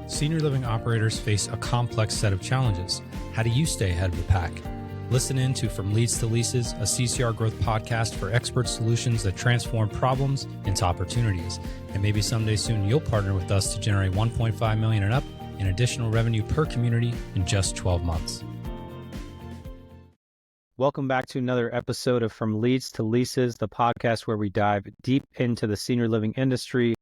Senior living operators face a complex set of challenges. How do you stay ahead of the pack? Listen in to From Leads to Leases, a CCR growth podcast for expert solutions that transform problems into opportunities. And maybe someday soon you'll partner with us to generate $1.5 million and up in additional revenue per community in just 12 months. Welcome back to another episode of From Leads to Leases, the podcast where we dive deep into the senior living industry,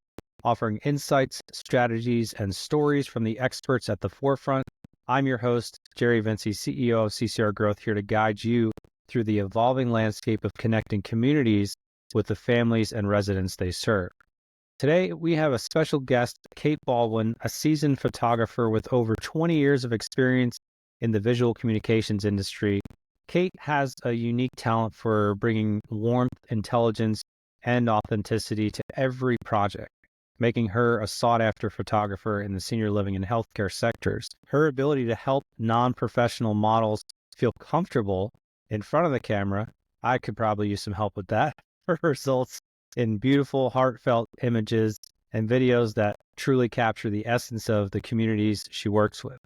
offering insights, strategies, and stories from the experts at the forefront. I'm your host, Jerry Vinci, CEO of CCR Growth, here to guide you through the evolving landscape of connecting communities with the families and residents they serve. Today, we have a special guest, Kate Baldwin, a seasoned photographer with over 20 years of experience in the visual communications industry. Kate has a unique talent for bringing warmth, intelligence, and authenticity to every project, making her a sought-after photographer in the senior living and healthcare sectors. Her ability to help non-professional models feel comfortable in front of the camera, I could probably use some help with that, results in beautiful, heartfelt images and videos that truly capture the essence of the communities she works with.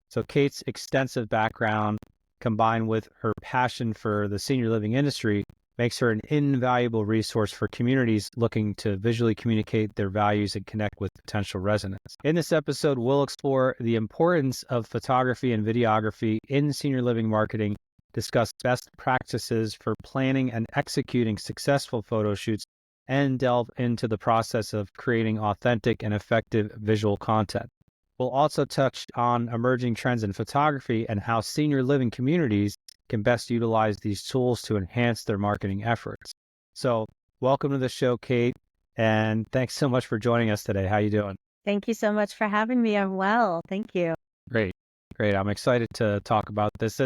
So Kate's extensive background, combined with her passion for the senior living industry, makes her an invaluable resource for communities looking to visually communicate their values and connect with potential residents. In this episode, we'll explore the importance of photography and videography in senior living marketing, discuss best practices for planning and executing successful photo shoots, and delve into the process of creating authentic and effective visual content. We'll also touch on emerging trends in photography and how senior living communities can best utilize these tools to enhance their marketing efforts. So welcome to the show, Kate, and thanks so much for joining us today. How you doing? Thank you so much for having me. I'm well. Thank you. Great. I'm excited to talk about this.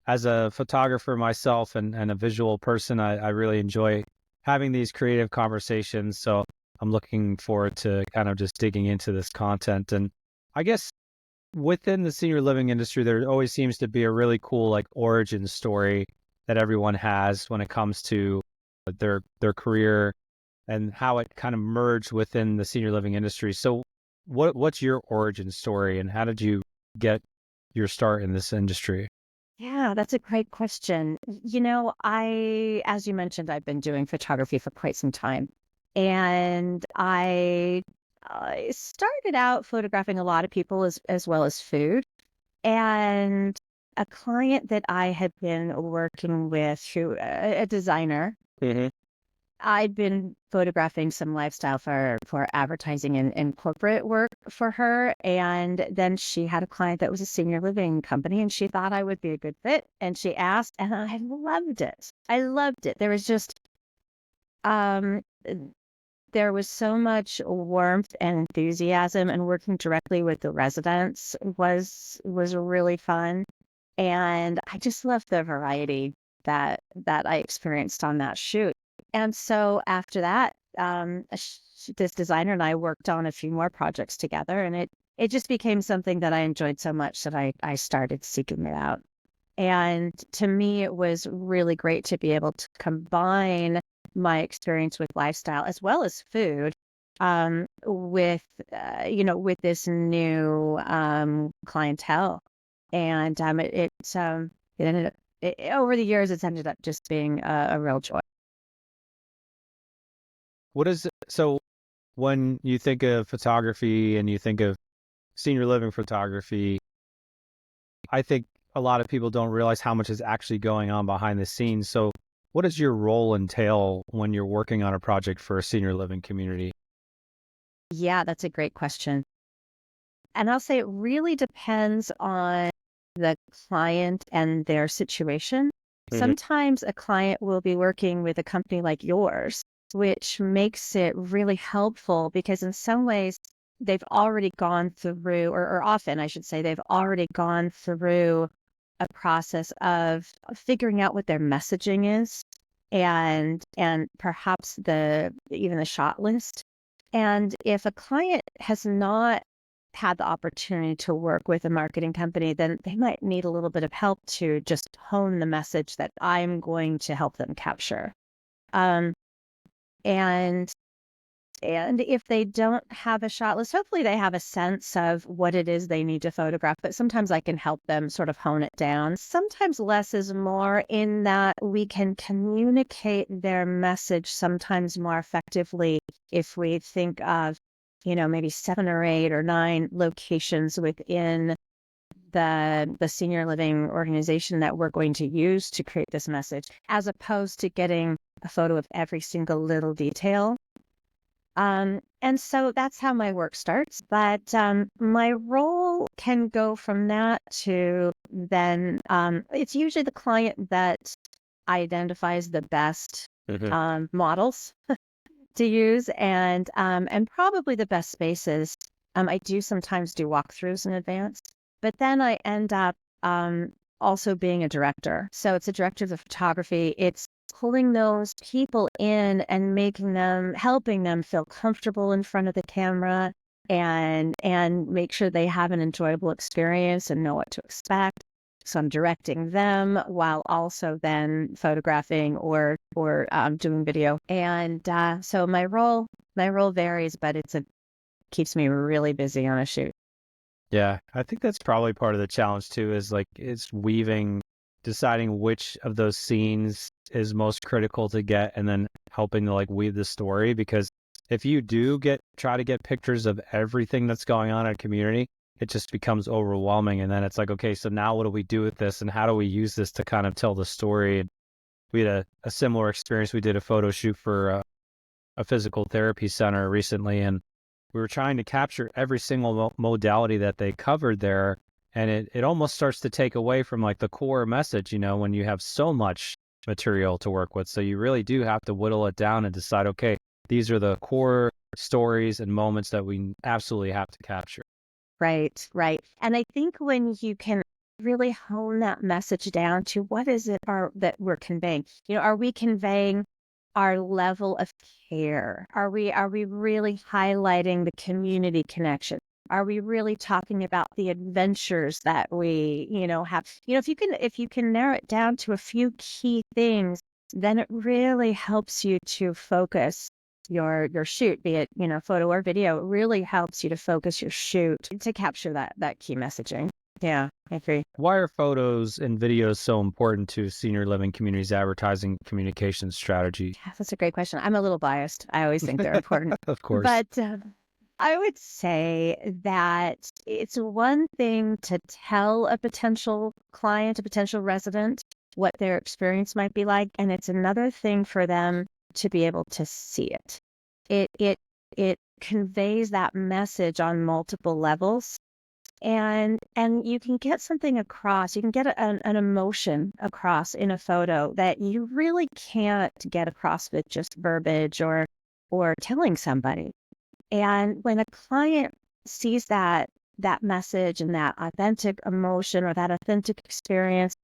As a photographer myself and a visual person, I really enjoy having these creative conversations. So I'm looking forward to kind of just digging into this content. And I guess within the senior living industry, there always seems to be a really cool origin story that everyone has when it comes to their career and how it kind of merged within the senior living industry. So what's your origin story and how did you get your start in this industry? Yeah, that's a great question. As you mentioned, I've been doing photography for quite some time. And I started out photographing a lot of people as well as food. And a client that I had been working with, a designer, I'd been photographing some lifestyle for advertising and corporate work for her. And then she had a client that was a senior living company and she thought I would be a good fit. And she asked, and I loved it. There was just, there was so much warmth and enthusiasm, and working directly with the residents was really fun. And I just loved the variety that I experienced on that shoot. And so after that, this designer and I worked on a few more projects together, and it just became something that I enjoyed so much that I started seeking it out. And to me, it was really great to be able to combine my experience with lifestyle as well as food with this new clientele. And it ended up, over the years, it's ended up just being a real joy. So when you think of photography and you think of senior living photography, I think a lot of people don't realize how much is actually going on behind the scenes. So what does your role entail when you're working on a project for a senior living community? Yeah, that's a great question. And I'll say it really depends on the client and their situation. Sometimes a client will be working with a company like yours, which makes it really helpful because in some ways they've already gone through, or often I should say, they've already gone through a process of figuring out what their messaging is and perhaps even the shot list. And if a client has not had the opportunity to work with a marketing company, then they might need a little bit of help to just hone the message that I'm going to help them capture. And And if they don't have a shot list, hopefully they have a sense of what it is they need to photograph. But sometimes I can help them sort of hone it down. Sometimes less is more, in that we can communicate their message sometimes more effectively if we think of, maybe 7 or 8 or 9 locations within the senior living organization that we're going to use to create this message, as opposed to getting a photo of every single little detail. And so that's how my work starts. But my role can go from that to then it's usually the client that identifies the best models to use, and probably the best spaces. I do sometimes do walkthroughs in advance, but then I end up also being a director. So it's a director of the photography. It's pulling those people in and helping them feel comfortable in front of the camera, and make sure they have an enjoyable experience and know what to expect. So I'm directing them while also then photographing or doing video. And so my role varies, but keeps me really busy on a shoot. Yeah, I think that's probably part of the challenge too, is like it's deciding which of those scenes is most critical to get, and then helping to like weave the story. Because if you do try to get pictures of everything that's going on in a community, it just becomes overwhelming. And then it's like, okay, so now what do we do with this, and how do we use this to kind of tell the story? And we had a similar experience. We did a photo shoot for a physical therapy center recently, and we were trying to capture every single modality that they covered there. And it almost starts to take away from like the core message, when you have so much material to work with. So you really do have to whittle it down and decide, okay, these are the core stories and moments that we absolutely have to capture. Right, right. And I think when you can really hone that message down to what is it that we're conveying, are we conveying our level of care? Are we really highlighting the community connection? Are we really talking about the adventures that we, have? If you can narrow it down to a few key things, then it really helps you to focus your shoot, be it, photo or video. It really helps you to focus your shoot to capture that key messaging. Yeah, I agree. Why are photos and videos so important to senior living communities' advertising communication strategy? Yeah, that's a great question. I'm a little biased. I always think they're important. Of course. But I would say that it's one thing to tell a potential client, a potential resident, what their experience might be like, and it's another thing for them to be able to see it. It conveys that message on multiple levels. And you can get something across, you can get an emotion across in a photo that you really can't get across with just verbiage or telling somebody. And when a client sees that message and that authentic emotion or that authentic experience,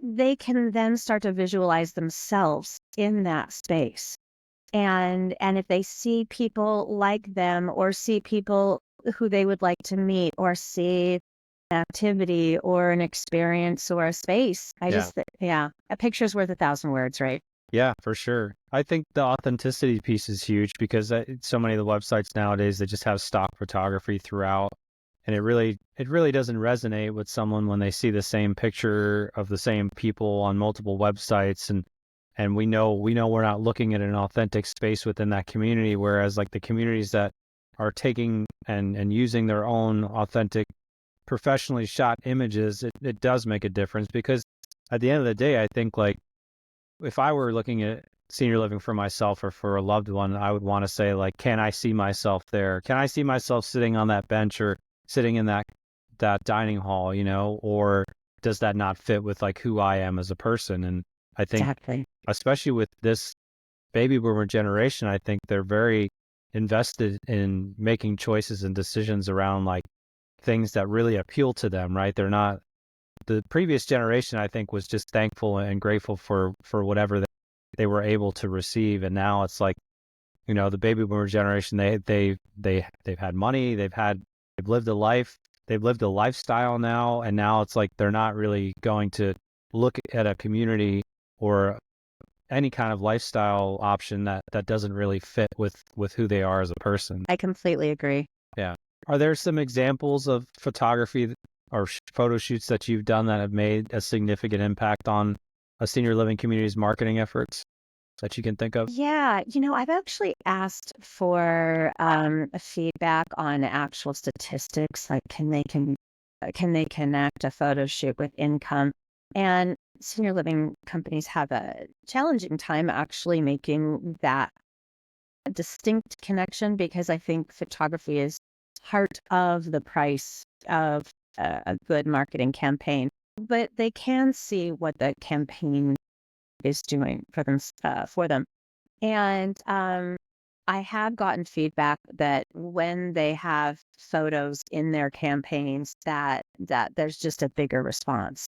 they can then start to visualize themselves in that space. And if they see people like them, or see people who they would like to meet, or see an activity or an experience or a space, a picture's worth 1,000 words, right? Yeah, for sure. I think the authenticity piece is huge, because so many of the websites nowadays, they just have stock photography throughout. And it really doesn't resonate with someone when they see the same picture of the same people on multiple websites. And we know we're not looking at an authentic space within that community. Whereas like the communities that are taking and using their own authentic, professionally shot images, it does make a difference. Because at the end of the day, I think like if I were looking at senior living for myself or for a loved one, I would want to say like, can I see myself there? Can I see myself sitting on that bench or sitting in that dining hall, or does that not fit with like who I am as a person? And I think Exactly. especially with this baby boomer generation, I think they're very invested in making choices and decisions around like things that really appeal to them, right? They're not, the previous generation, I think, was just thankful and grateful for whatever they were able to receive. And now it's like, the baby boomer generation, they've had money, they've lived a life, they've lived a lifestyle now. And now it's like, they're not really going to look at a community or any kind of lifestyle option that doesn't really fit with who they are as a person. I completely agree. Yeah. Are there some examples of photography or photo shoots that you've done that have made a significant impact on a senior living community's marketing efforts that you can think of? Yeah, I've actually asked for a feedback on actual statistics, like can they connect a photo shoot with income? And senior living companies have a challenging time actually making that distinct connection, because I think photography is part of the price of a good marketing campaign. But they can see what the campaign is doing for them. And I have gotten feedback that when they have photos in their campaigns, that there's just a bigger response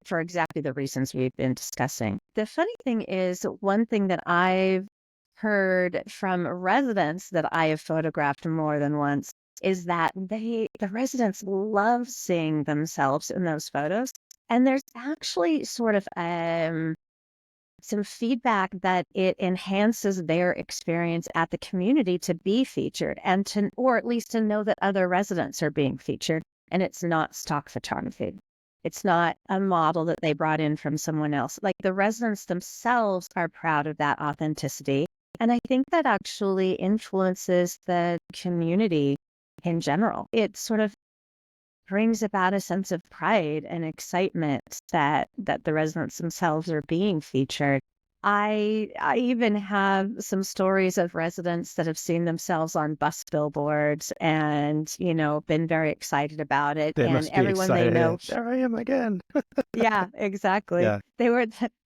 for exactly the reasons we've been discussing. The funny thing is, one thing that I've heard from residents that I have photographed more than once is that the residents love seeing themselves in those photos. And there's actually sort of some feedback that it enhances their experience at the community to be featured, and or at least to know that other residents are being featured, and it's not stock photography. It's not a model that they brought in from someone else. Like, the residents themselves are proud of that authenticity. And I think that actually influences the community in general. It sort of brings about a sense of pride and excitement that the residents themselves are being featured. I even have some stories of residents that have seen themselves on bus billboards and, been very excited about it. They And must be everyone they excited. know, There I am again. yeah, exactly. Yeah.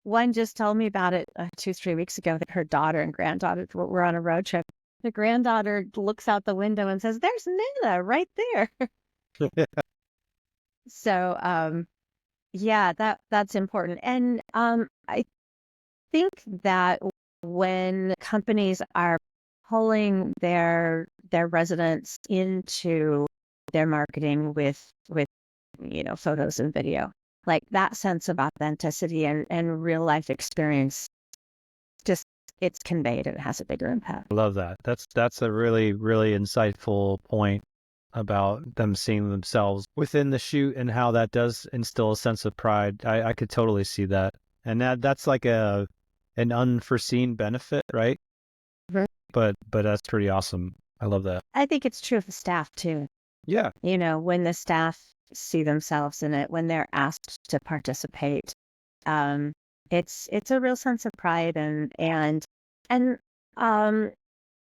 One just told me about it 2-3 weeks ago, that her daughter and granddaughter were on a road trip. The granddaughter looks out the window and says, "There's Nana right there." So, yeah, that's important. And I think that when companies are pulling their residents into their marketing with photos and video, like, that sense of authenticity and real life experience, just, it's conveyed and it has a bigger impact. I love that. That's a really, really insightful point about them seeing themselves within the shoot and how that does instill a sense of pride. I could totally see that. And that's like an unforeseen benefit, right? Mhm. But that's pretty awesome. I love that. I think it's true of the staff too. Yeah. When the staff see themselves in it, when they're asked to participate, um, it's a real sense of pride and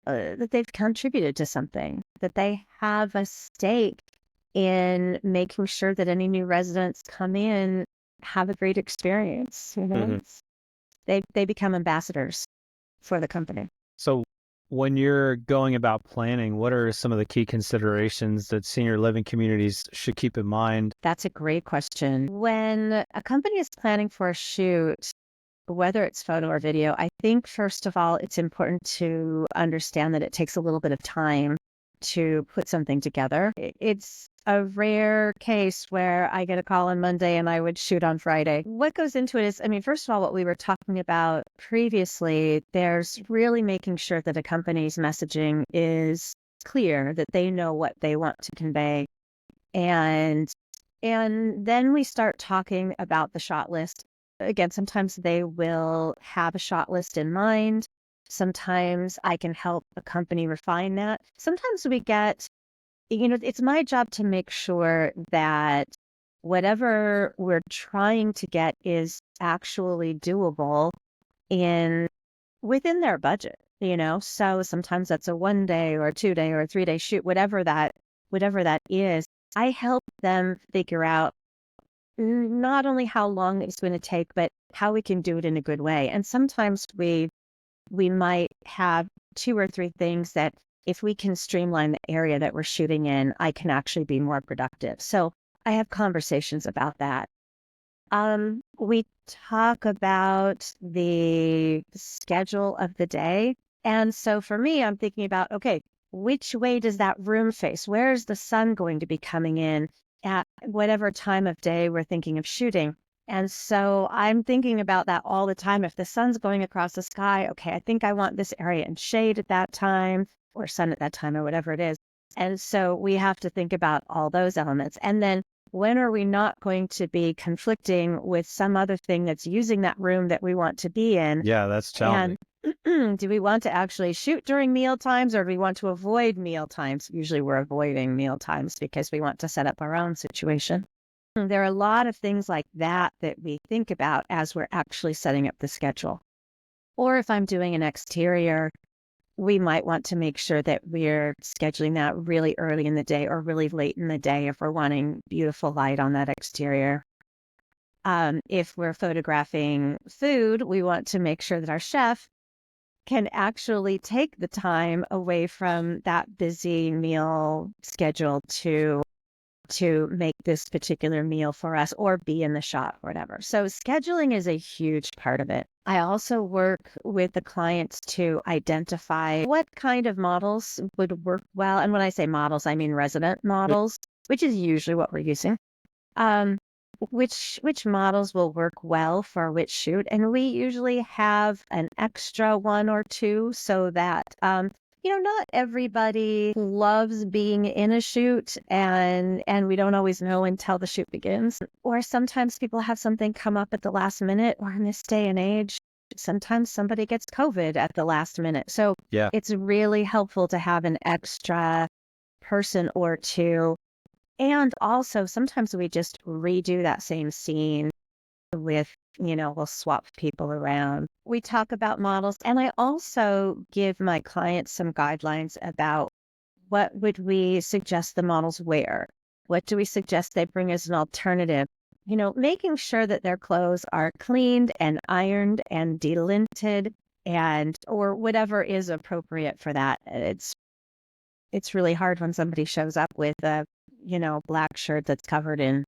that they've contributed to something, that they have a stake in making sure that any new residents come in have a great experience. Mhm. They become ambassadors for the company. So when you're going about planning, what are some of the key considerations that senior living communities should keep in mind? That's a great question. When a company is planning for a shoot, whether it's photo or video, I think, first of all, it's important to understand that it takes a little bit of time to put something together. It's a rare case where I get a call on Monday and I would shoot on Friday. What goes into it is, first of all, what we were talking about previously, there's really making sure that a company's messaging is clear, that they know what they want to convey. And then we start talking about the shot list. Again, sometimes they will have a shot list in mind. Sometimes I can help a company refine that. Sometimes we get, it's my job to make sure that whatever we're trying to get is actually doable within their budget, So sometimes that's a 1-day or a 2-day or a 3-day shoot, whatever that is. I help them figure out not only how long it's going to take, but how we can do it in a good way. And sometimes we might have 2 or 3 things that, if we can streamline the area that we're shooting in, I can actually be more productive. So I have conversations about that. We talk about the schedule of the day. And so for me, I'm thinking about, okay, which way does that room face? Where's the sun going to be coming in at whatever time of day we're thinking of shooting? And so I'm thinking about that all the time. If the sun's going across the sky, okay, I think I want this area in shade at that time, or sun at that time, or whatever it is. And so we have to think about all those elements. And then when are we not going to be conflicting with some other thing that's using that room that we want to be in? Yeah, that's challenging. And do we want to actually shoot during meal times, or do we want to avoid meal times? Usually we're avoiding meal times because we want to set up our own situation. There are a lot of things like that that we think about as we're actually setting up the schedule. Or if I'm doing an exterior, we might want to make sure that we're scheduling that really early in the day or really late in the day if we're wanting beautiful light on that exterior. If we're photographing food, we want to make sure that our chef can actually take the time away from that busy meal schedule to make this particular meal for us or be in the shop or whatever. So scheduling is a huge part of it. I also work with the clients to identify what kind of models would work well. And when I say models, I mean resident models, which is usually what we're using. Which models will work well for which shoot. And we usually have an extra one or two so that not everybody loves being in a shoot and we don't always know until the shoot begins. Or sometimes people have something come up at the last minute, or in this day and age, sometimes somebody gets COVID at the last minute. So Yeah. it's really helpful to have an extra person or two. And also sometimes we just redo that same scene with, we'll swap people around. We talk about models, and I also give my clients some guidelines about what would we suggest the models wear? What do we suggest they bring as an alternative? Making sure that their clothes are cleaned and ironed and delinted or whatever is appropriate for that. It's really hard when somebody shows up with a, black shirt that's covered in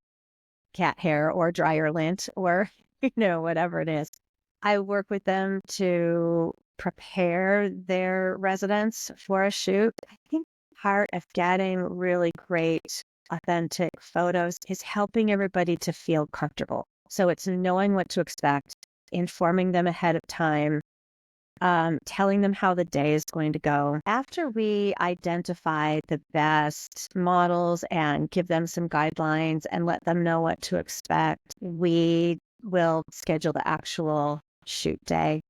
cat hair or dryer lint or, whatever it is. I work with them to prepare their residents for a shoot. I think part of getting really great, authentic photos is helping everybody to feel comfortable. So it's knowing what to expect, informing them ahead of time, telling them how the day is going to go. After we identify the best models and give them some guidelines and let them know what to expect, we will schedule the actual shoot day.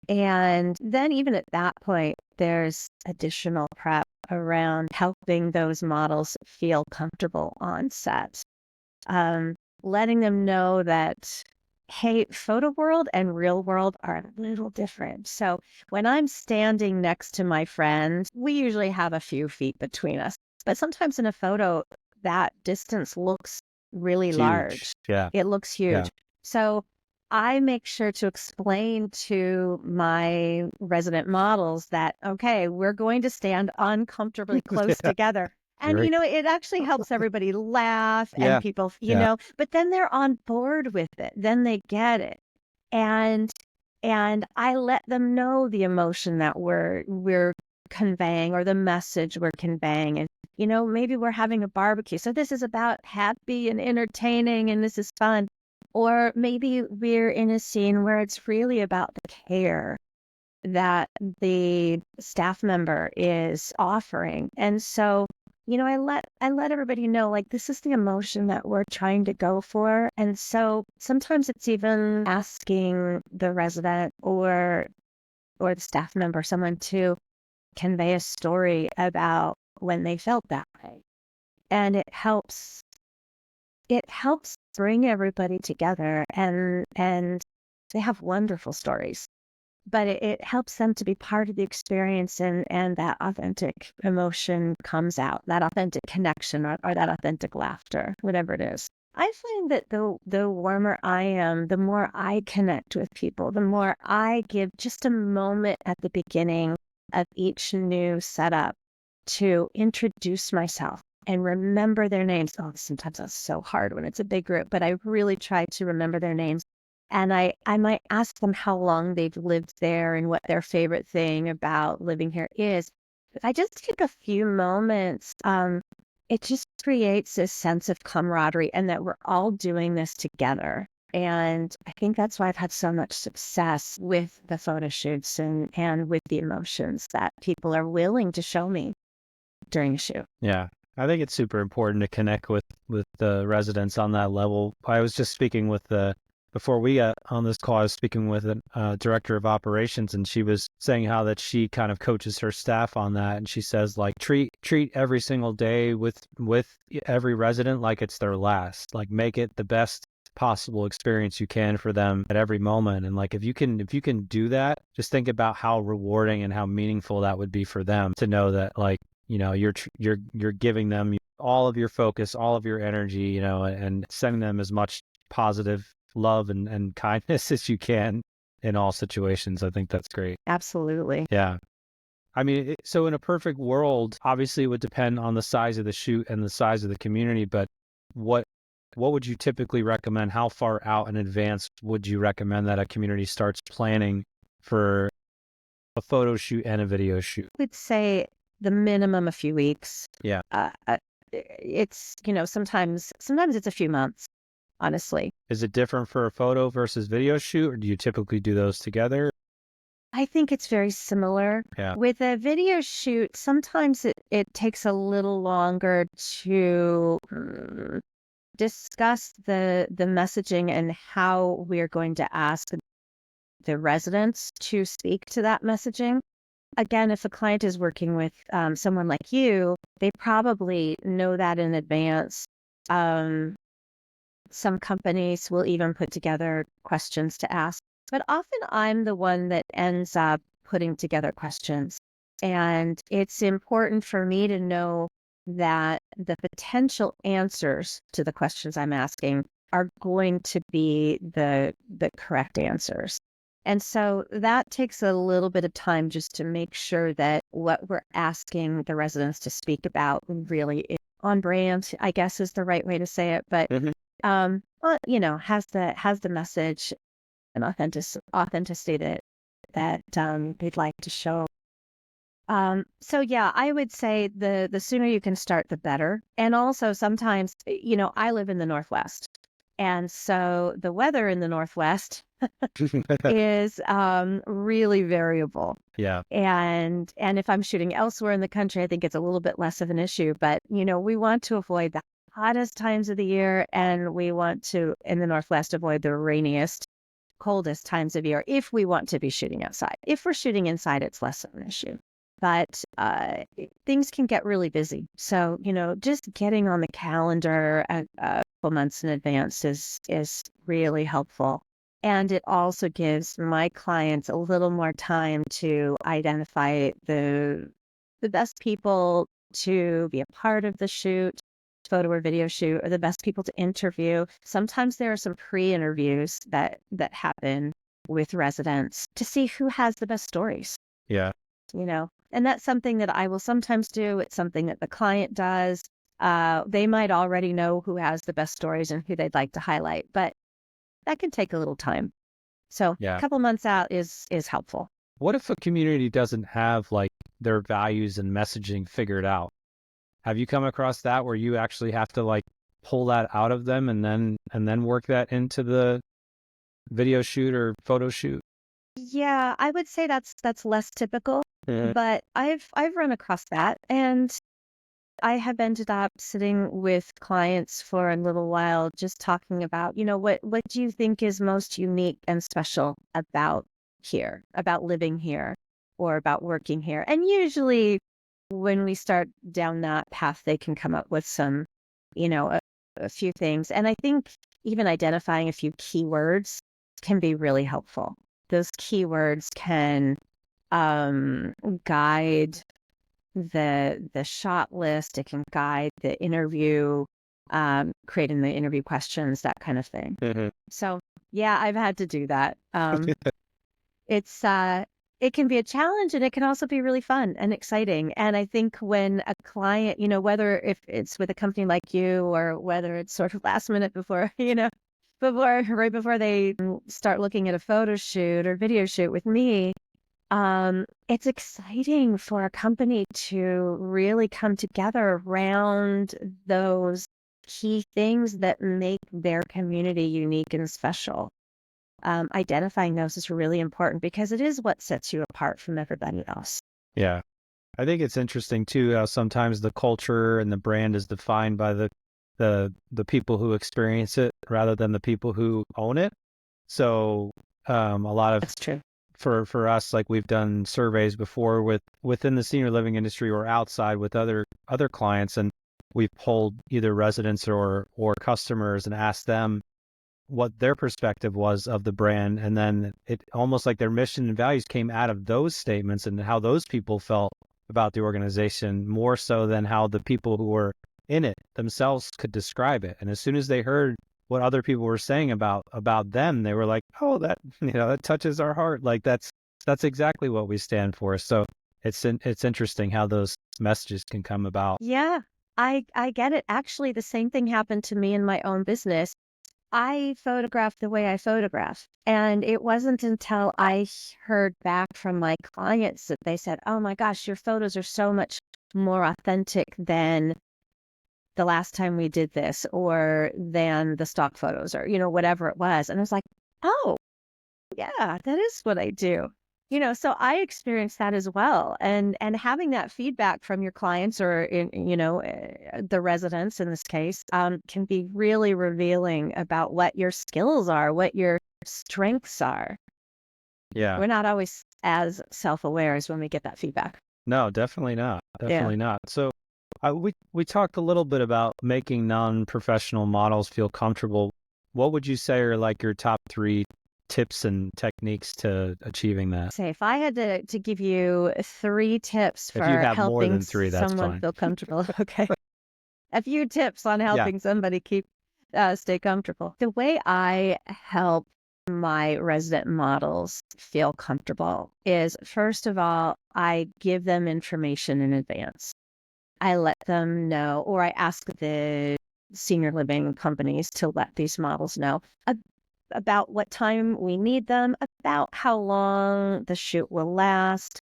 And then even at that point, there's additional prep around helping those models feel comfortable on set. Letting them know that, hey, photo world and real world are a little different. So when I'm standing next to my friend, we usually have a few feet between us. But sometimes in a photo, that distance looks really Huge. large. Yeah. It looks huge. Yeah. So I make sure to explain to my resident models that, okay, we're going to stand uncomfortably close Yeah. together. And, Very- it actually helps everybody laugh Yeah. and people, Yeah. but then they're on board with it. Then they get it. And I let them know the emotion that we're conveying or the message we're conveying. And, maybe we're having a barbecue. So this is about happy and entertaining and this is fun. Or maybe we're in a scene where it's really about the care that the staff member is offering. And so, I let everybody know, like, this is the emotion that we're trying to go for. And so sometimes it's even asking the resident or the staff member, someone to convey a story about when they felt that way. And it helps bring everybody together and they have wonderful stories. But it helps them to be part of the experience and that authentic emotion comes out, that authentic connection or that authentic laughter, whatever it is. I find that the warmer I am, the more I connect with people, the more I give just a moment at the beginning of each new setup to introduce myself and remember their names. Oh, sometimes that's so hard when it's a big group, but I really try to remember their names. And I might ask them how long they've lived there and what their favorite thing about living here is. If I just take a few moments, it just creates this sense of camaraderie and that we're all doing this together. And I think that's why I've had so much success with the photo shoots and with the emotions that people are willing to show me during a shoot. Yeah. I think it's super important to connect with the residents on that level. I was just speaking with before we got on this call, I was speaking with a director of operations, and she was saying how that she kind of coaches her staff on that. And she says, like, treat every single day with every resident like it's their last. Like, make it the best possible experience you can for them at every moment. And like, if you can do that, just think about how rewarding and how meaningful that would be for them to know that, like, you're giving them all of your focus, all of your energy, and sending them as much positive love and kindness as you can in all situations. I think that's great. Absolutely. Yeah. I mean, so in a perfect world, obviously it would depend on the size of the shoot and the size of the community, but what would you typically recommend? How far out in advance would you recommend that a community starts planning for a photo shoot and a video shoot? I would say the minimum a few weeks. Yeah. It's, sometimes it's a few months, honestly. Is it different for a photo versus video shoot, or do you typically do those together? I think it's very similar. Yeah. With a video shoot, sometimes it takes a little longer to discuss the messaging and how we're going to ask the residents to speak to that messaging. Again, if a client is working with someone like you, they probably know that in advance. Some companies will even put together questions to ask, but often I'm the one that ends up putting together questions. And it's important for me to know that the potential answers to the questions I'm asking are going to be the correct answers. And so that takes a little bit of time just to make sure that what we're asking the residents to speak about really is on brand, I guess is the right way to say it. But well, has the message and authenticity that they'd like to show. So yeah, I would say the sooner you can start, the better. And also sometimes, I live in the Northwest. And so the weather in the Northwest is really variable. Yeah. And if I'm shooting elsewhere in the country, I think it's a little bit less of an issue. But, we want to avoid the hottest times of the year, and we want to, in the Northwest, avoid the rainiest, coldest times of year if we want to be shooting outside. If we're shooting inside, it's less of an issue. But things can get really busy. So, just getting on the calendar a couple months in advance is really helpful. And it also gives my clients a little more time to identify the best people to be a part of the shoot, photo or video shoot, or the best people to interview. Sometimes there are some pre-interviews that happen with residents to see who has the best stories. Yeah. And that's something that I will sometimes do. It's something that the client does. They might already know who has the best stories and who they'd like to highlight, but that can take a little time. So a couple months out is helpful. What if a community doesn't have like their values and messaging figured out? Have you come across that where you actually have to like pull that out of them and then work that into the video shoot or photo shoot? Yeah, I would say that's less typical, but I've run across that, and I have ended up sitting with clients for a little while just talking about, what do you think is most unique and special about here, about living here or about working here? And usually when we start down that path, they can come up with some, a few things. And I think even identifying a few keywords can be really helpful. Those keywords can guide the shot list. It can guide the interview, creating the interview questions, that kind of thing. So yeah, I've had to do that. It can be a challenge, and it can also be really fun and exciting. And I think when a client, whether if it's with a company like you or whether it's sort of last minute before, right before they start looking at a photo shoot or video shoot with me, it's exciting for a company to really come together around those key things that make their community unique and special. Identifying those is really important because it is what sets you apart from everybody else. Yeah. I think it's interesting too how sometimes the culture and the brand is defined by the people who experience it rather than the people who own it. So a lot of That's true. for us, like we've done surveys before within the senior living industry or outside with other clients, and we've polled either residents or customers and asked them what their perspective was of the brand, and then it almost like their mission and values came out of those statements and how those people felt about the organization more so than how the people who were in it themselves could describe it. And as soon as they heard what other people were saying about them, they were like, oh, that that touches our heart. Like that's exactly what we stand for. So it's interesting how those messages can come about. Yeah, I get it. Actually, the same thing happened to me in my own business. I photograph the way I photograph. And it wasn't until I heard back from my clients that they said, oh my gosh, your photos are so much more authentic than the last time we did this or than the stock photos or, whatever it was. And I was like, oh, yeah, that is what I do. So I experienced that as well. And having that feedback from your clients or the residents in this case, can be really revealing about what your skills are, what your strengths are. Yeah. We're not always as self-aware as when we get that feedback. No, definitely not. Yeah. Definitely not. So we talked a little bit about making non-professional models feel comfortable. What would you say are like your top 3 tips and techniques to achieving that? Say, if I had to give you 3 tips If you for have more helping than 3, that's someone fine. feel comfortable, okay. A few tips on helping somebody stay comfortable. The way I help my resident models feel comfortable is, first of all, I give them information in advance. I let them know, or I ask the senior living companies to let these models know about what time we need them, about how long the shoot will last,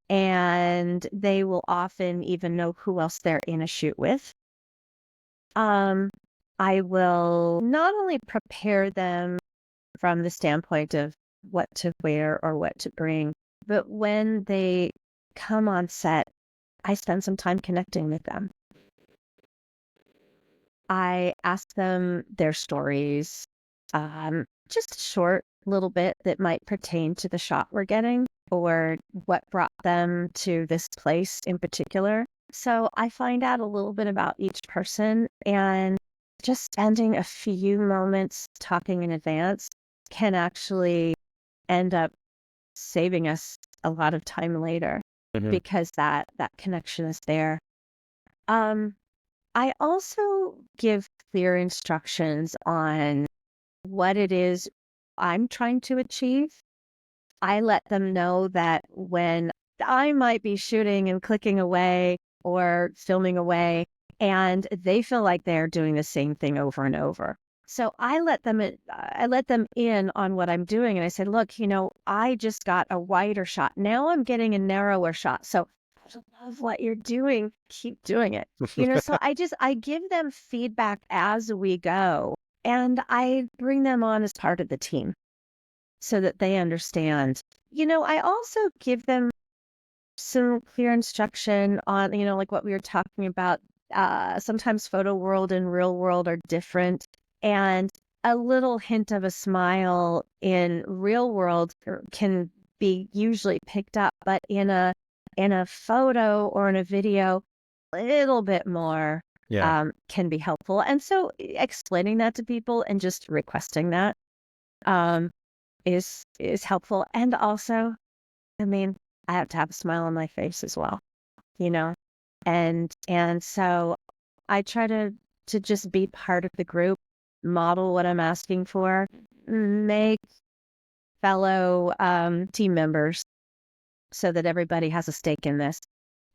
and they will often even know who else they're in a shoot with. I will not only prepare them from the standpoint of what to wear or what to bring, but when they come on set, I spend some time connecting with them. I ask them their stories, just a short little bit that might pertain to the shot we're getting or what brought them to this place in particular. So I find out a little bit about each person, and just spending a few moments talking in advance can actually end up saving us a lot of time later because that connection is there. I also give clear instructions on what it is I'm trying to achieve. I let them know that when I might be shooting and clicking away or filming away, and they feel like they're doing the same thing over and over. So I let them in on what I'm doing, and I said, look, I just got a wider shot. Now I'm getting a narrower shot. So I love what you're doing. Keep doing it. So I give them feedback as we go, and I bring them on as part of the team so that they understand. I also give them some clear instruction on, like what we were talking about. Sometimes photo world and real world are different, and a little hint of a smile in real world can be usually picked up, but in a photo or in a video, a little bit more can be helpful. And so explaining that to people and just requesting that is helpful. And also, I mean, I have to have a smile on my face as well, and so I try to just be part of the group, model what I'm asking for, make fellow team members so that everybody has a stake in this.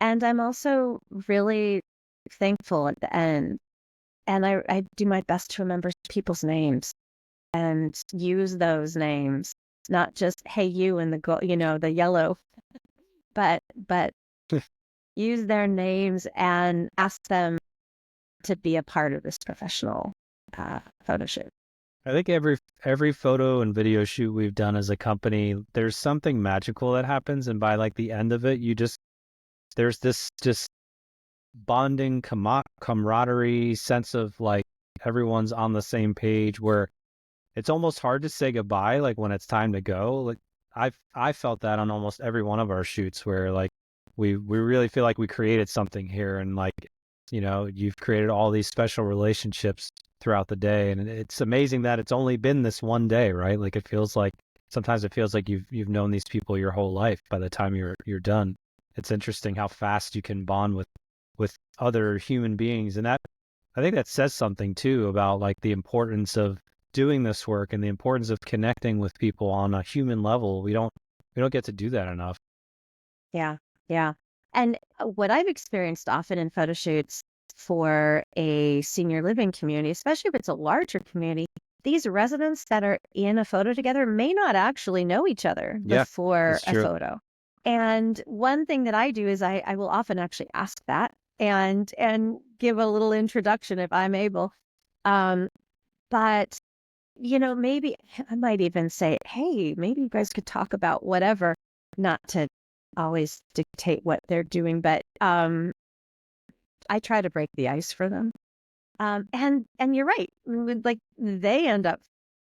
And I'm also really thankful at the end. And I do my best to remember people's names and use those names, not just, hey, you in the yellow, but use their names and ask them to be a part of this professional photo shoot. I think every photo and video shoot we've done as a company, there's something magical that happens, and by like the end of it, there's this just bonding camaraderie sense of like everyone's on the same page where it's almost hard to say goodbye like when it's time to go. Like I felt that on almost every one of our shoots where like we really feel like we created something here, and like, you know, you've created all these special relationships throughout the day, and it's amazing that it's only been this one day, right? Like sometimes it feels like you've known these people your whole life by the time you're done. It's interesting how fast you can bond with other human beings, and that, I think that says something too about like the importance of doing this work and the importance of connecting with people on a human level. We don't get to do that enough. Yeah, yeah. And what I've experienced often in photo shoots for a senior living community, especially if it's a larger community, these residents that are in a photo together may not actually know each other Yeah, before that's a true. photo. And one thing that I do is I will often actually ask that and give a little introduction if I'm able. Um, but you know, maybe I might even say, hey, maybe you guys could talk about whatever, not to always dictate what they're doing, but I try to break the ice for them. And you're right, like they end up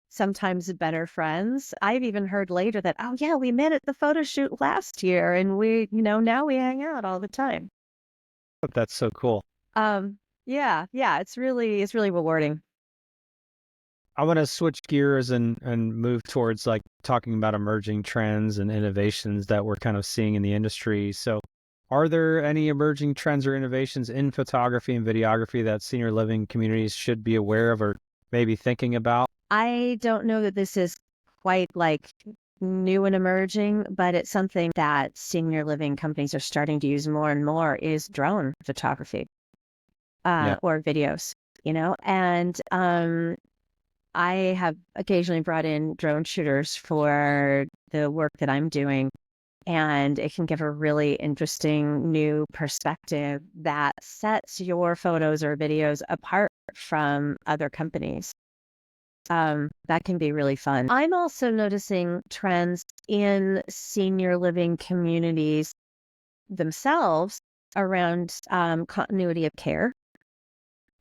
sometimes better friends. I've even heard later that, oh yeah, we met at the photo shoot last year, and we, you know, now we hang out all the time. That's so cool. Yeah, it's really rewarding. I want to switch gears and move towards like talking about emerging trends and innovations that we're kind of seeing in the industry. So are there any emerging trends or innovations in photography and videography that senior living communities should be aware of or maybe thinking about? I don't know that this is quite like new and emerging, but it's something that senior living companies are starting to use more and more is drone photography Yeah. or videos, you know, and I have occasionally brought in drone shooters for the work that I'm doing, and it can give a really interesting new perspective that sets your photos or videos apart from other companies. That can be really fun. I'm also noticing trends in senior living communities themselves around continuity of care.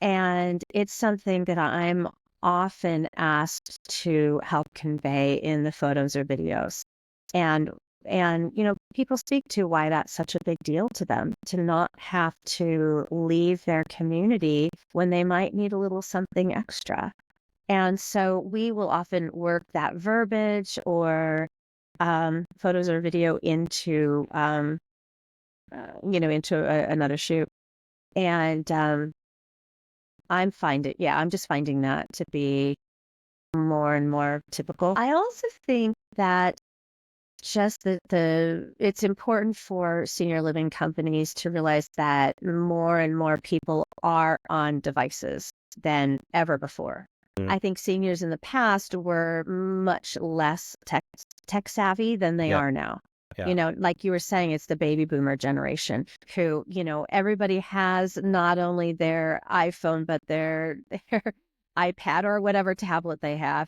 And it's something that I'm often asked to help convey in the photos or videos. And you know, people speak to why that's such a big deal to them to not have to leave their community when they might need a little something extra. And so we will often work that verbiage or photos or video into you know, into another shoot. And I'm just finding that to be more and more typical. I also think that just it's important for senior living companies to realize that more and more people are on devices than ever before. I think seniors in the past were much less tech savvy than they Yeah. are now. Yeah. You know, like you were saying, it's the baby boomer generation who, you know, everybody has not only their iPhone, but their iPad or whatever tablet they have.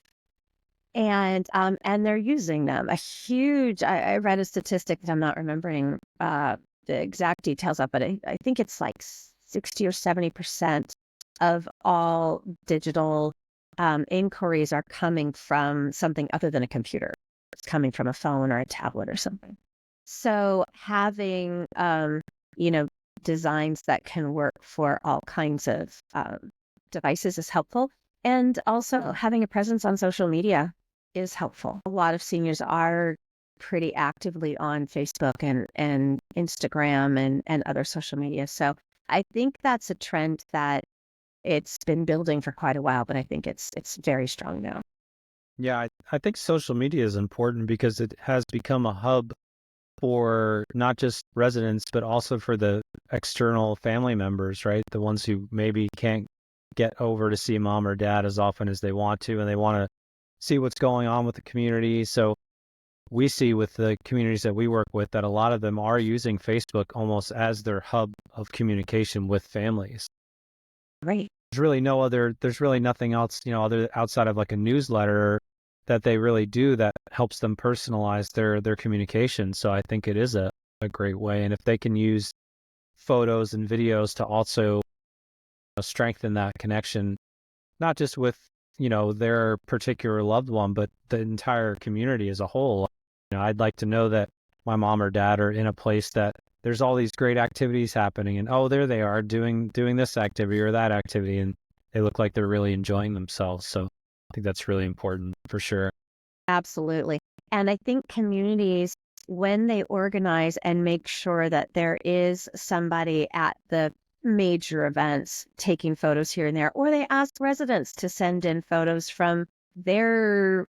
And they're using them. I read a statistic that I'm not remembering the exact details of, but I think it's like 60 or 70% of all digital inquiries are coming from something other than a computer. It's coming from a phone or a tablet or something. So having, you know, designs that can work for all kinds of devices is helpful. And also having a presence on social media is helpful. A lot of seniors are pretty actively on Facebook and Instagram and other social media. So I think that's a trend that it's been building for quite a while, but I think it's very strong now. Yeah, I think social media is important because it has become a hub for not just residents, but also for the external family members, right? The ones who maybe can't get over to see mom or dad as often as they want to, and they want to see what's going on with the community. So we see with the communities that we work with that a lot of them are using Facebook almost as their hub of communication with families. Great. There's really nothing else, other outside of like a newsletter that they really do that helps them personalize their communication. So I think it is a great way. And if they can use photos and videos to also strengthen that connection, not just with, their particular loved one, but the entire community as a whole. I'd like to know that my mom or dad are in a place that there's all these great activities happening, and oh, there they are doing this activity or that activity, and they look like they're really enjoying themselves. So I think that's really important for sure. Absolutely. And I think communities, when they organize and make sure that there is somebody at the major events taking photos here and there, or they ask residents to send in photos from their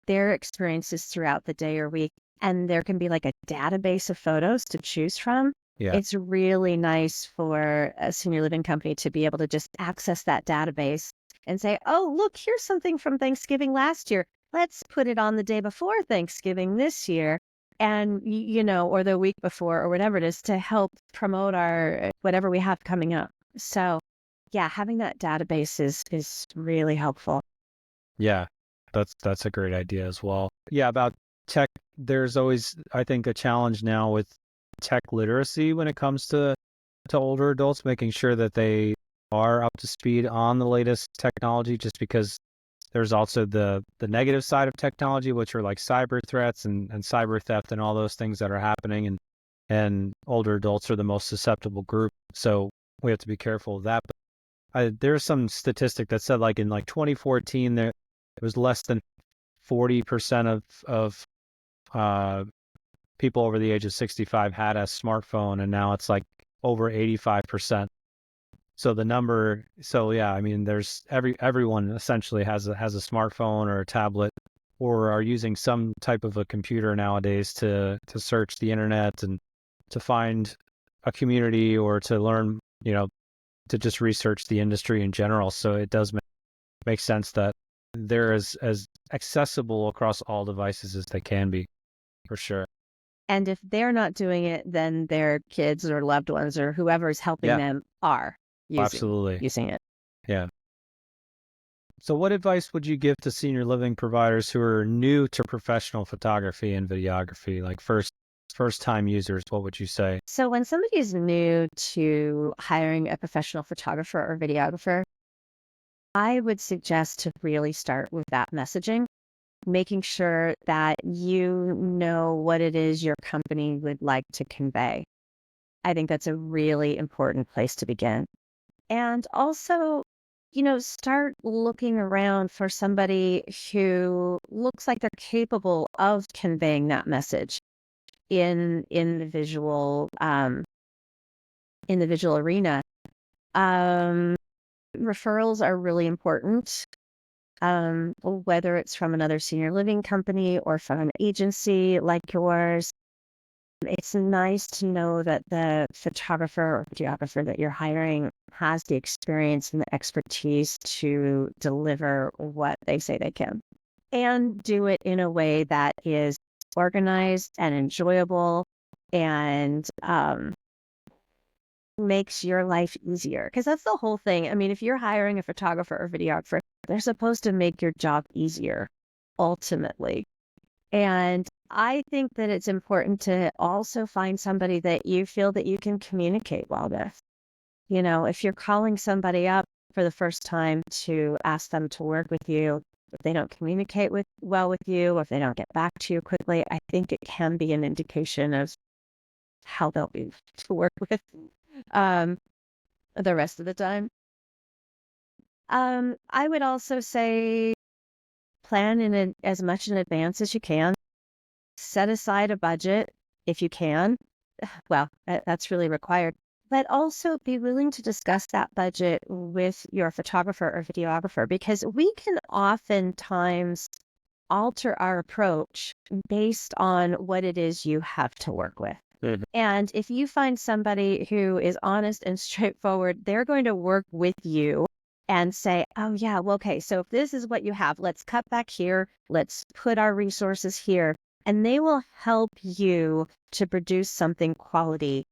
experiences throughout the day or week, and there can be like a database of photos to choose from. Yeah. It's really nice for a senior living company to be able to just access that database and say, oh, look, here's something from Thanksgiving last year. Let's put it on the day before Thanksgiving this year, and, or the week before, or whatever it is, to help promote our whatever we have coming up. So yeah, having that database is really helpful. Yeah, that's a great idea as well. Yeah, about tech, there's always, I think, a challenge now with tech literacy when it comes to older adults, making sure that they are up to speed on the latest technology, just because there's also the negative side of technology, which are like cyber threats and cyber theft and all those things that are happening. And older adults are the most susceptible group. So we have to be careful of that. But there's some statistic that said like in like 2014, there it was less than 40% of people over the age of 65 had a smartphone, and now it's like over 85%. So the number, yeah, I mean, there's everyone essentially has a smartphone or a tablet, or are using some type of a computer nowadays to search the internet and to find a community or to learn, to just research the industry in general. So it does make sense that they're as accessible across all devices as they can be, for sure. And if they're not doing it, then their kids or loved ones or whoever's helping them are using it. Yeah. So what advice would you give to senior living providers who are new to professional photography and videography, like first time users? What would you say? So when somebody is new to hiring a professional photographer or videographer, I would suggest to really start with that messaging, making sure that you know what it is your company would like to convey. I think that's a really important place to begin. And also, start looking around for somebody who looks like they're capable of conveying that message in the visual arena. Referrals are really important. Whether it's from another senior living company or from an agency like yours, it's nice to know that the photographer or videographer that you're hiring has the experience and the expertise to deliver what they say they can, and do it in a way that is organized and enjoyable and makes your life easier. Because that's the whole thing. I mean, if you're hiring a photographer or videographer, they're supposed to make your job easier, ultimately. And I think that it's important to also find somebody that you feel that you can communicate well with. If you're calling somebody up for the first time to ask them to work with you, if they don't communicate well with you, or if they don't get back to you quickly, I think it can be an indication of how they'll be to work with the rest of the time. I would also say plan as much in advance as you can. Set aside a budget if you can. Well, that's really required. But also be willing to discuss that budget with your photographer or videographer, because we can oftentimes alter our approach based on what it is you have to work with. Mhm. And if you find somebody who is honest and straightforward, they're going to work with you and say, oh, yeah, well, okay, so if this is what you have, let's cut back here. Let's put our resources here. And they will help you to produce something quality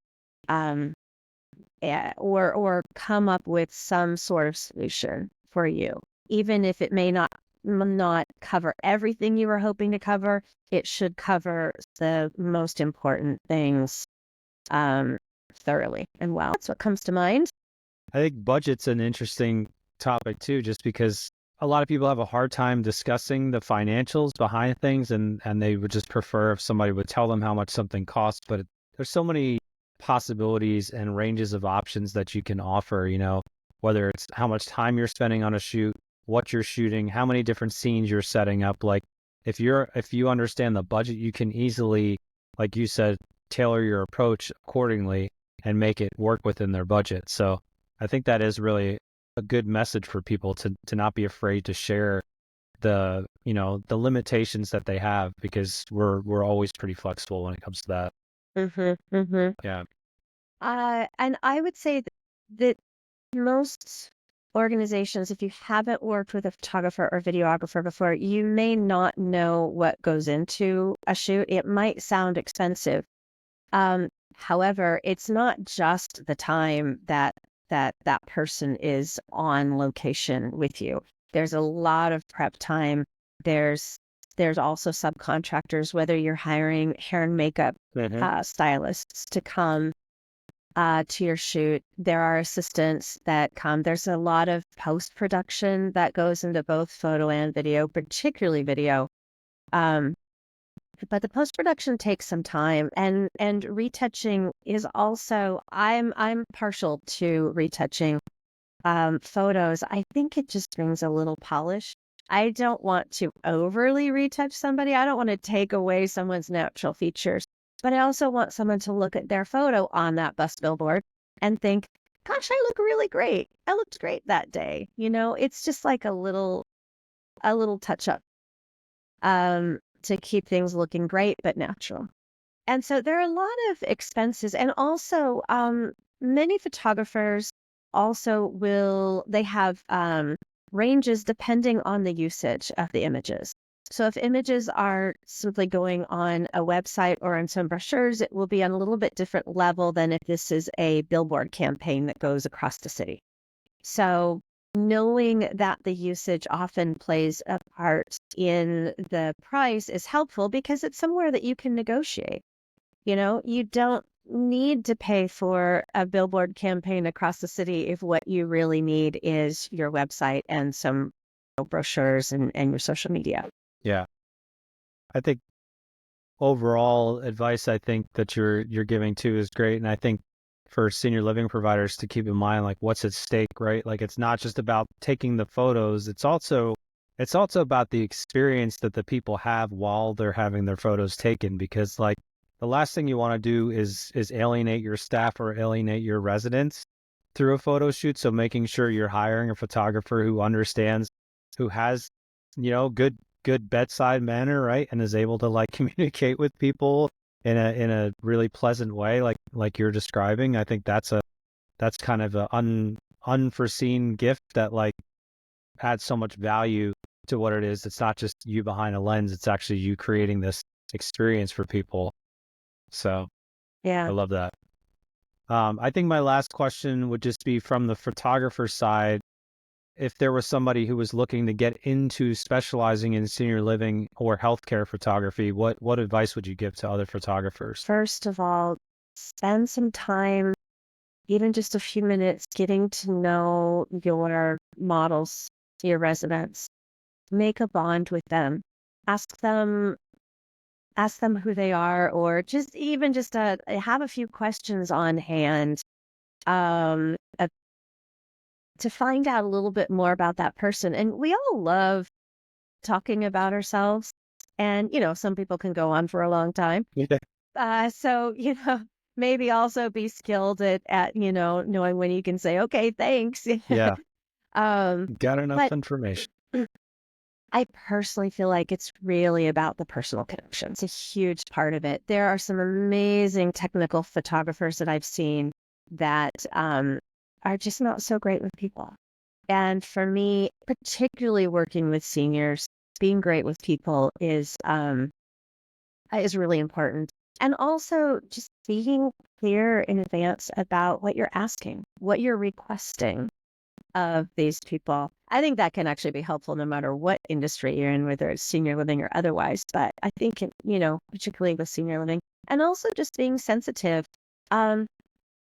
or come up with some sort of solution for you, even if it may not cover everything you were hoping to cover. It should cover the most important things thoroughly and well. That's what comes to mind. I think budget's an interesting topic too, just because a lot of people have a hard time discussing the financials behind things, and they would just prefer if somebody would tell them how much something costs. But there's so many possibilities and ranges of options that you can offer, whether it's how much time you're spending on a shoot, what you're shooting, how many different scenes you're setting up. Like if you understand the budget, you can easily, like you said, tailor your approach accordingly and make it work within their budget. So I think that is really a good message for people to not be afraid to share the limitations that they have, because we're always pretty flexible when it comes to that. Mm-hmm, mm-hmm. Yeah. And I would say that most organizations, if you haven't worked with a photographer or videographer before, you may not know what goes into a shoot. It might sound expensive. However, it's not just the time that person is on location with you. There's a lot of prep time. There's also subcontractors, whether you're hiring hair and makeup stylists to come to your shoot. There are assistants that come. There's a lot of post-production that goes into both photo and video, particularly video. But the post-production takes some time, and retouching is also, I'm partial to retouching photos. I think it just brings a little polish. I don't want to overly retouch somebody. I don't want to take away someone's natural features, but I also want someone to look at their photo on that bus billboard and think, gosh, I look really great. I looked great that day. It's just like a little touch up to keep things looking great but natural. And so there are a lot of expenses, and also many photographers also they have ranges depending on the usage of the images. So if images are simply going on a website or on some brochures, it will be on a little bit different level than if this is a billboard campaign that goes across the city. So knowing that the usage often plays a part in the price is helpful, because it's somewhere that you can negotiate. You don't need to pay for a billboard campaign across the city if what you really need is your website and some brochures and your social media. Yeah. I think overall advice I think that you're giving too is great. And I think for senior living providers to keep in mind, like, what's at stake, right? Like, it's not just about taking the photos. It's also about the experience that the people have while they're having their photos taken, because like the last thing you want to do is alienate your staff or alienate your residents through a photo shoot. So making sure you're hiring a photographer who understands, who has, good bedside manner, right? And is able to like communicate with people in a really pleasant way, like you're describing. I think that's kind of an unforeseen gift that like adds so much value to what it is. It's not just you behind a lens, it's actually you creating this experience for people. So Yeah. I love that. I think my last question would just be from the photographer side. If there was somebody who was looking to get into specializing in senior living or healthcare photography, what advice would you give to other photographers? First of all, spend some time, even just a few minutes, getting to know your models, your residents. Make a bond with them. Ask them who they are, or just have a few questions on hand to find out a little bit more about that person. And we all love talking about ourselves, and some people can go on for a long time. So maybe also be skilled at knowing when you can say, okay, thanks. Yeah. Got enough information. I personally feel like it's really about the personal connection. It's a huge part of it. There are some amazing technical photographers that I've seen that are just not so great with people. And for me, particularly working with seniors, being great with people is really important. And also just being clear in advance about what you're asking, what you're requesting of these people. I think that can actually be helpful no matter what industry you're in, whether it's senior living or otherwise. But I think, particularly with senior living, and also just being sensitive.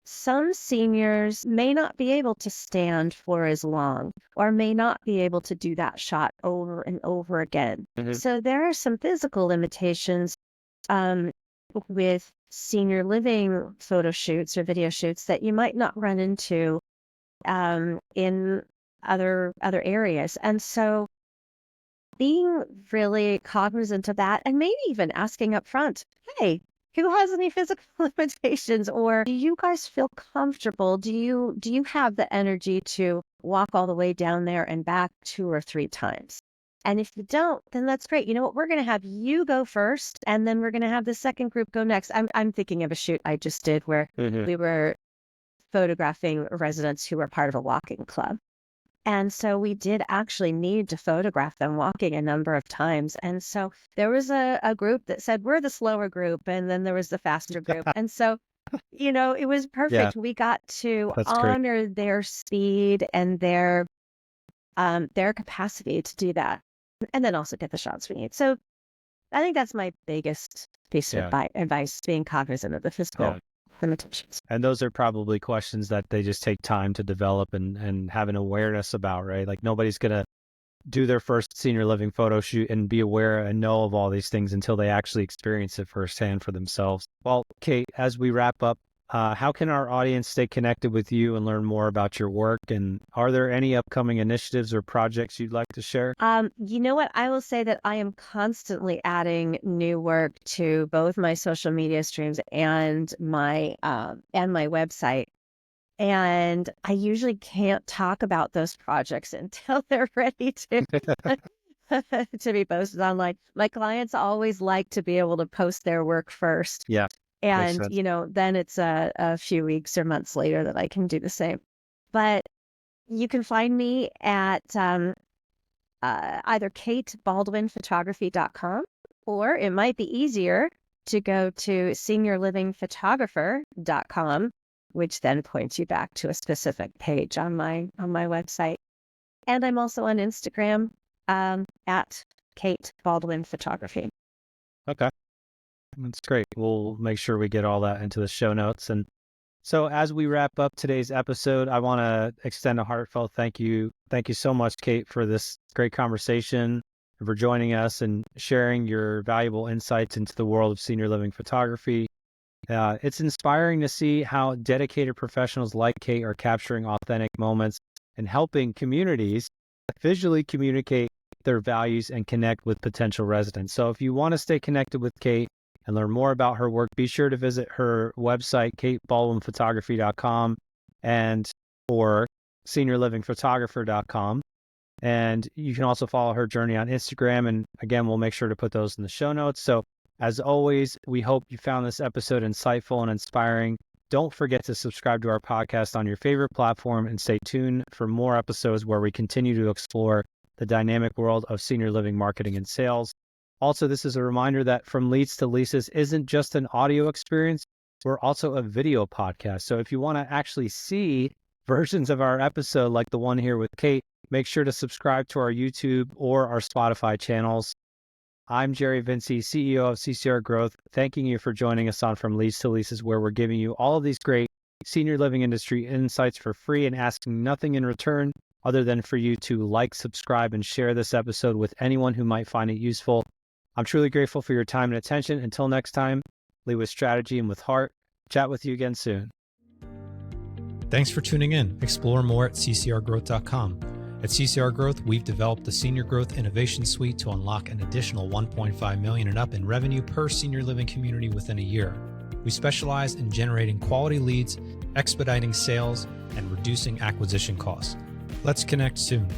Some seniors may not be able to stand for as long or may not be able to do that shot over and over again. Mhm. So there are some physical limitations with senior living photo shoots or video shoots that you might not run into in other areas. And so being really cognizant of that and maybe even asking up front, hey, who has any physical limitations, or do you guys feel comfortable? Do you have the energy to walk all the way down there and back 2 or 3 times? And if you don't, then that's great. You know what? We're going to have you go first, and then we're going to have the second group go next. I'm thinking of a shoot I just did where we were photographing residents who were part of a walking club. And so we did actually need to photograph them walking a number of times. And so there was a group that said, we're the slower group. And then there was the faster group. And so, it was perfect. We got to That's great. honor their speed and their capacity to do that. And then also get the shots we need. So I think that's my biggest piece of advice, being cognizant of the physical limitations. And those are probably questions that they just take time to develop and have an awareness about, right? Like nobody's going to do their first senior living photo shoot and be aware and know of all these things until they actually experience it firsthand for themselves. Well, Kate, as we wrap up, how can our audience stay connected with you and learn more about your work? And are there any upcoming initiatives or projects you'd like to share? You know what? I will say that I am constantly adding new work to both my social media streams and my website. And I usually can't talk about those projects until they're ready to to be posted online. My clients always like to be able to post their work first. Yeah. And, then it's a few weeks or months later that I can do the same. But you can find me at either katebaldwinphotography.com, or it might be easier to go to seniorlivingphotographer.com, which then points you back to a specific page on my website. And I'm also on Instagram at Kate Baldwin Photography. Okay. That's great. We'll make sure we get all that into the show notes. And so as we wrap up today's episode, I want to extend a heartfelt thank you. Thank you so much, Kate, for this great conversation, and for joining us and sharing your valuable insights into the world of senior living photography. It's inspiring to see how dedicated professionals like Kate are capturing authentic moments and helping communities visually communicate their values and connect with potential residents. So if you want to stay connected with Kate and learn more about her work, be sure to visit her website, katebaldwinphotography.com, or seniorlivingphotographer.com. And you can also follow her journey on Instagram. And again, we'll make sure to put those in the show notes. So as always, we hope you found this episode insightful and inspiring. Don't forget to subscribe to our podcast on your favorite platform and stay tuned for more episodes where we continue to explore the dynamic world of senior living marketing and sales. Also, this is a reminder that From Leads to Leases isn't just an audio experience. We're also a video podcast. So if you want to actually see versions of our episode like the one here with Kate, make sure to subscribe to our YouTube or our Spotify channels. I'm Jerry Vinci, CEO of CCR Growth, thanking you for joining us on From Leads to Leases, where we're giving you all of these great senior living industry insights for free and asking nothing in return other than for you to like, subscribe, and share this episode with anyone who might find it useful. I'm truly grateful for your time and attention. Until next time, lead with strategy and with heart. Chat with you again soon. Thanks for tuning in. Explore more at ccrgrowth.com. At CCR Growth, we've developed the Senior Growth Innovation Suite to unlock an additional $1.5 million and up in revenue per senior living community within a year. We specialize in generating quality leads, expediting sales, and reducing acquisition costs. Let's connect soon.